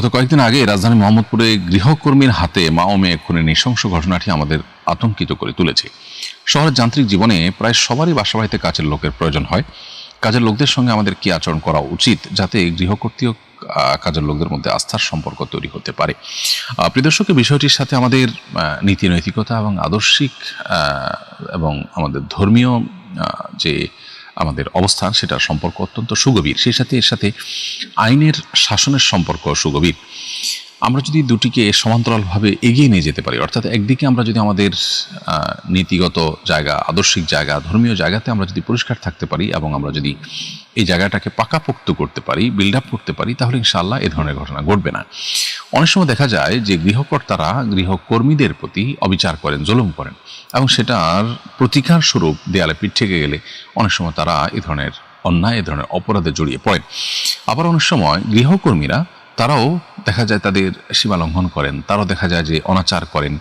গত কয়েকদিন আগে রাজধানী মোহাম্মদপুরে গৃহকর্মীর হাতে মা ও মেয়ে খুনের নৃশংস ঘটনাটি আমাদের আতঙ্কিত করে তুলেছে। শহরের যান্ত্রিক জীবনে প্রায় সবারই বাসাবাড়িতে কাজের লোকের প্রয়োজন হয়। কাজের লোকদের সঙ্গে আমাদের কি আচরণ করা উচিত যাতে গৃহকর্তী ও কাজের লোকদের মধ্যে আস্থার সম্পর্ক তৈরি হতে পারে। প্রিয় দর্শকের বিষয়টির সাথে আমাদের নীতি নৈতিকতা এবং আদর্শিক এবং আমাদের ধর্মীয় যে আমাদের অবস্থান সেটার সম্পর্ক অত্যন্ত সুগভীর। সেই সাথে এর সাথে আইনের শাসনের সম্পর্ক সুগভীর। আমরা যদি দুটিকে সমান্তরালভাবে এগিয়ে নিয়ে যেতে পারি, অর্থাৎ একদিকে আমরা যদি আমাদের নীতিগত জায়গা, আদর্শিক জায়গা, ধর্মীয় জায়গাতে আমরা যদি পরিষ্কার থাকতে পারি এবং আমরা যদি এই জায়গাটাকে পাকাপোক্ত করতে পারি, বিল্ড আপ করতে পারি, তাহলে ইনশাআল্লাহ এ ধরনের ঘটনা ঘটবে না। অনেক সময় দেখা যায় যে গৃহকর্তারা গৃহকর্মীদের প্রতি অবিচার করেন, জুলুম করেন এবং সেটার প্রতিকার স্বরূপ দেয়ালে পিঠ থেকে গেলে অনেক সময় তারা এ ধরনের অন্যায়, এ ধরনের অপরাধে জড়িয়ে পড়েন। আবার অনেক সময় গৃহকর্মীরা তারাও দেখা যায় তাদের সীমা লঙ্ঘন করেন, তারাও দেখা যায় যে অনাচার করেন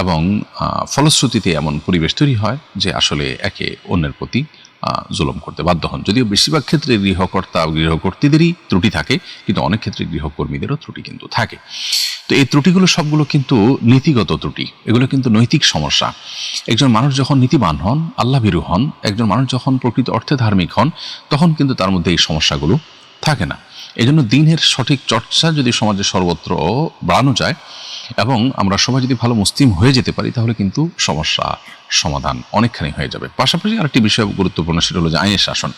এবং ফলশ্রুতিতে এমন পরিবেশ তৈরি হয় যে আসলে একে অন্যের প্রতি জুলুম করতে বাধ্য হন। যদিও বেশিরভাগ ক্ষেত্রে গৃহকর্তা ও গৃহকর্তীদেরই ত্রুটি থাকে, কিন্তু অনেক ক্ষেত্রে গৃহকর্মীদেরও ত্রুটি কিন্তু থাকে। তো এই ত্রুটিগুলো সবগুলো কিন্তু নীতিগত ত্রুটি, এগুলো কিন্তু নৈতিক সমস্যা। একজন মানুষ যখন নীতিবান হন, আল্লাহভীরু হন, একজন মানুষ যখন প্রকৃত অর্থে ধার্মিক হন, তখন কিন্তু তার মধ্যে এই সমস্যাগুলো থাকে না। এই জন্য দিনের সঠিক চর্চা যদি সমাজে সর্বত্র বাড়ানো যায় এবং আমরা সবাই যদি ভালো মুসলিম হয়ে যেতে পারি, তাহলে কিন্তু সমস্যা সমাধান অনেকখানি হয়ে যাবে। পাশাপাশি আরেকটি বিষয় গুরুত্বপূর্ণ, সেটা হলো যে আইনের শাসন।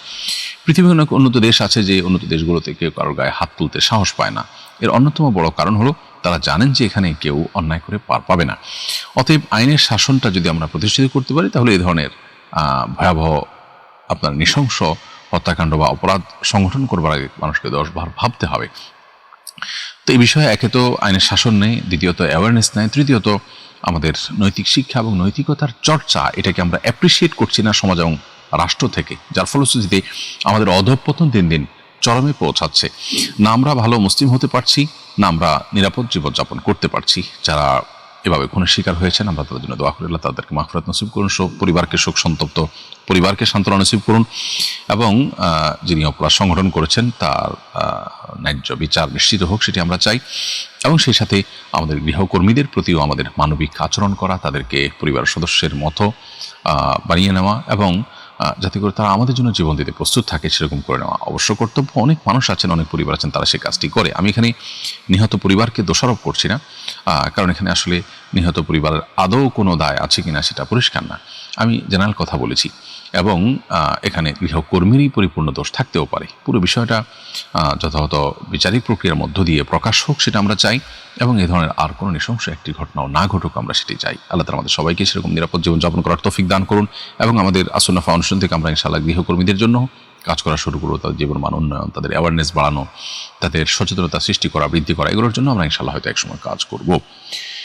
পৃথিবীর অনেক উন্নত দেশ আছে যে উন্নত দেশগুলোতে কেউ কারোর গায়ে হাত তুলতে সাহস পায় না। এর অন্যতম বড় কারণ হলো তারা জানেন যে এখানে কেউ অন্যায় করে পার পাবে না। অতএব আইনের শাসনটা যদি আমরা প্রতিষ্ঠিত করতে পারি, তাহলে এই ধরনের ভয়াবহ আপনার নৃশংস হত্যাকাণ্ড বা অপরাধ সংগঠন করবার আগে মানুষকে 10 বার ভাবতে হবে। তো এই বিষয়ে একে তো আইনের শাসন নেই, দ্বিতীয়ত অ্যাওয়ারনেস নেই, তৃতীয়ত আমাদের নৈতিক শিক্ষা এবং নৈতিকতার চর্চা, এটাকে আমরা অ্যাপ্রিসিয়েট করছি না সমাজ এবং রাষ্ট্র থেকে, যার ফলশ্রুতিতে আমাদের অধঃপতন দিন দিন চরমে পৌঁছাচ্ছে। না আমরা ভালো মুসলিম হতে পারছি, না আমরা নিরাপদ জীবনযাপন করতে পারছি। যারা এভাবে খুনের শিকার হয়েছেন, আমরা তাদের জন্য দোয়া করি, আল্লাহ তাদেরকে মাগফিরাত নসিব করুন, পরিবারকে শোক সন্তপ্ত পরিবারকে সান্ত্বনা নসিব করুন এবং যিনি অপরাধ সংগঠন করেছেন তার ন্যায্য বিচার নিশ্চিত হোক, সেটি আমরা চাই। এবং সেই সাথে আমাদের গৃহকর্মীদের প্রতিও আমাদের মানবিক আচরণ করা, তাদেরকে পরিবার সদস্যের মতো বানিয়ে নেওয়া এবং যাতে করে তারা আমাদের জন্য জীবন দিতে প্রস্তুত থাকে সেরকম করে নেওয়া অবশ্য কর্তব্য। অনেক মানুষ আছেন, অনেক পরিবার আছেন, তারা সেই কাজটি করে। আমি এখানে নিহত পরিবারকে দোষারোপ করছি না, কারণ এখানে আসলে নিহত পরিবারের আদৌ কোনো দায় আছে কিনা সেটা পরিষ্কার না। আমি জেনারেল কথা বলেছি এবং এখানে গৃহকর্মীরই পরিপূর্ণ দোষ থাকতেও পারে। পুরো বিষয়টা যথাযথ বিচারিক প্রক্রিয়ার মধ্য দিয়ে প্রকাশ হোক, সেটা আমরা চাই এবং এই ধরনের আর কোনো নৃশংস একটি ঘটনাও না ঘটুক, আমরা সেটি চাই। আল্লাহ তাআলা আমাদের সবাইকে সেরকম নিরাপদ জীবনযাপন করার তৌফিক দান করুন এবং আমাদের আসুন্নাহ ফাউন্ডেশন থেকে আমরা ইনশাআল্লাহ গৃহকর্মীদের জন্য কাজ করা শুরু করবো। তাদের জীবন মান উন্নয়ন, তাদের অ্যাওয়ারনেস বাড়ানো, তাদের সচেতনতা সৃষ্টি করা, বৃদ্ধি করা, এগুলোর জন্য আমরা ইনশাআল্লাহ হয়তো একসময় কাজ করব।